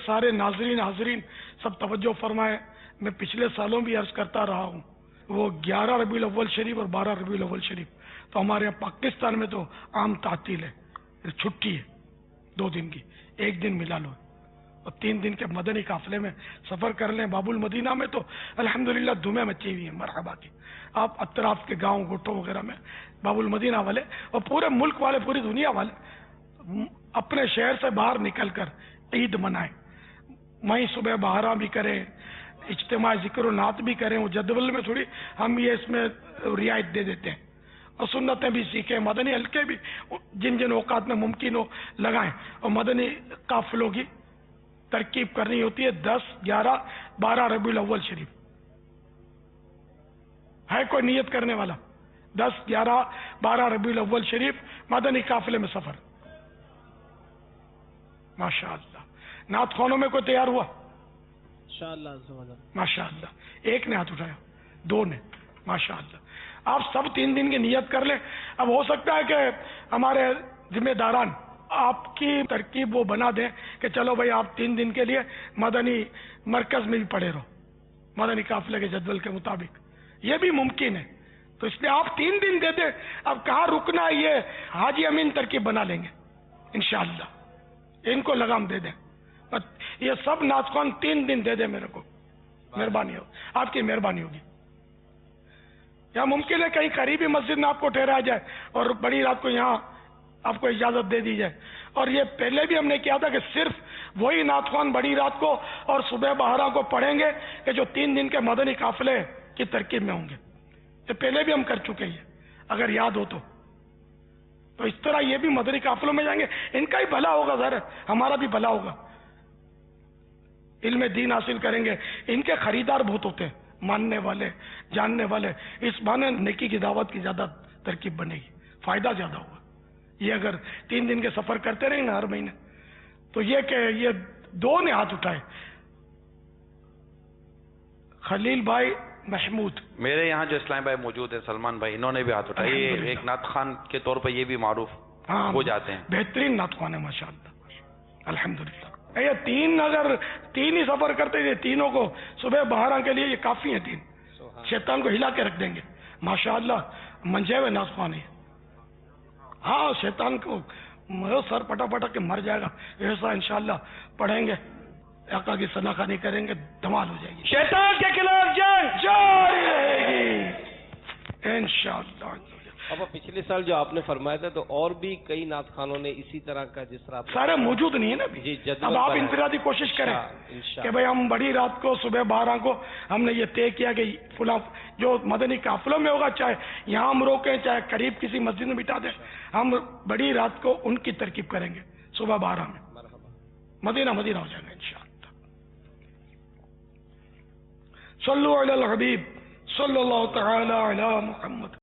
سارے ناظرین حاضرین سب توجہ فرمائیں، میں پچھلے سالوں بھی عرض کرتا رہا ہوں، وہ 11 ربیع الاول شریف اور 12 ربیع الاول شریف تو ہمارے یہاں پاکستان میں تو عام تعطیل ہے، چھٹی ہے 2 دن کی، 1 دن ملا لو اور 3 دن کے مدنی قافلے میں سفر کر لیں۔ باب المدینہ میں تو الحمدللہ دھومیں مچی ہوئی ہیں مرحبا کی، آپ اطراف کے گاؤں گوٹوں وغیرہ میں باب المدینہ والے اور پورے ملک والے، پوری دنیا والے اپنے شہر سے باہر نکل کر عید منائیں، وہیں صبح بہارا بھی کریں، اجتماع ذکر و نعت بھی کریں۔ وہ جدول میں تھوڑی ہم یہ اس میں رعایت دے دیتے ہیں، اور سنتیں بھی سیکھیں، مدنی حلقے بھی جن جن اوقات میں ممکن ہو لگائیں، اور مدنی قافلوں کی ترکیب کرنی ہوتی ہے 10، 11، 12 ربیع الاول شریف۔ ہے کوئی نیت کرنے والا؟ 10، 11، 12 ربیع الاول شریف مدنی قافلے میں سفر۔ ماشاءاللہ، نعت خوانوں میں کوئی تیار ہوا؟ ماشاءاللہ، 1 نے ہاتھ اٹھایا، 2 نے، ماشاءاللہ۔ آپ سب 3 دن کی نیت کر لیں۔ اب ہو سکتا ہے کہ ہمارے ذمہ داران آپ کی ترکیب وہ بنا دیں کہ چلو بھائی آپ 3 دن کے لیے مدنی مرکز میں بھی پڑے رہو مدنی قافلے کے جدول کے مطابق، یہ بھی ممکن ہے، تو اس لیے آپ 3 دن دے دیں۔ اب کہاں رکنا ہے یہ حاجی امین ترکیب بنا لیں گے انشاءاللہ، ان کو لگام دے دیں، یہ سب ناچخوان 3 دن دے دیں میرے کو، مہربانی ہو، آپ کی مہربانی ہوگی۔ یا ممکن ہے کہیں قریبی مسجد میں آپ کو ٹھہرایا جائے اور بڑی رات کو یہاں آپ کو اجازت دے دی جائے۔ اور یہ پہلے بھی ہم نے کیا تھا کہ صرف وہی نعت خوان بڑی رات کو اور صبح بہارا کو پڑھیں گے کہ جو 3 دن کے مدنی قافلے کی ترکیب میں ہوں گے، یہ پہلے بھی ہم کر چکے ہیں اگر یاد ہو تو اس طرح یہ بھی مدنی قافلوں میں جائیں گے، ان کا ہی بھلا ہوگا، ظاہر ہے ہمارا بھی بھلا ہوگا، علم دین حاصل کریں گے۔ ان کے خریدار بہت ہوتے ہیں، ماننے والے، جاننے والے، اس بہانے نیکی کی دعوت کی زیادہ ترکیب بنے گی، فائدہ زیادہ ہوگا۔ یہ اگر 3 دن کے سفر کرتے رہیں نا ہر مہینے، تو یہ کہ یہ 2 نے ہاتھ اٹھائے، خلیل بھائی محمود، میرے یہاں جو اسلام بھائی موجود ہیں، سلمان بھائی، انہوں نے بھی ہاتھ اٹھائے، یہ ایک نعت خان کے طور پر یہ بھی معروف ہو جاتے ہیں، بہترین نعت خوان ہے ماشاءاللہ، الحمدللہ۔ یہ 3 اگر 3 ہی سفر کرتے ہیں، تینوں کو صبح بہارا کے لیے یہ کافی ہیں، 3 شیطان کو ہلا کے رکھ دیں گے ماشاءاللہ، منجے ہوئے نعت خوان ہیں۔ ہاں شیطان کو سر پٹا پٹا کے مر جائے گا، ایسا انشاءاللہ پڑھیں گے، آقا کی ثنا خوانی کریں گے، دھمال ہو جائے گی، شیطان کے خلاف جنگ جاری رہے گی انشاءاللہ۔ اب پچھلے سال جو آپ نے فرمایا تھا تو اور بھی کئی نعت خانوں نے اسی طرح کا، جس طرح سارے موجود نہیں ہے نا جی، اب آپ انفرادی کوشش کریں کہ بھئی ہم بڑی رات کو صبح 12 کو ہم نے یہ طے کیا کہ فلاں جو مدنی قافلوں میں ہوگا، چاہے یہاں ہم روکیں چاہے قریب کسی مسجد میں بٹھا دیں، ہم بڑی رات کو ان کی ترکیب کریں گے صبح 12 میں، مدینہ مدینہ ہو جائے گا انشاءاللہ۔ صلو علی الحبیب صلی اللہ تعالی علی محمد۔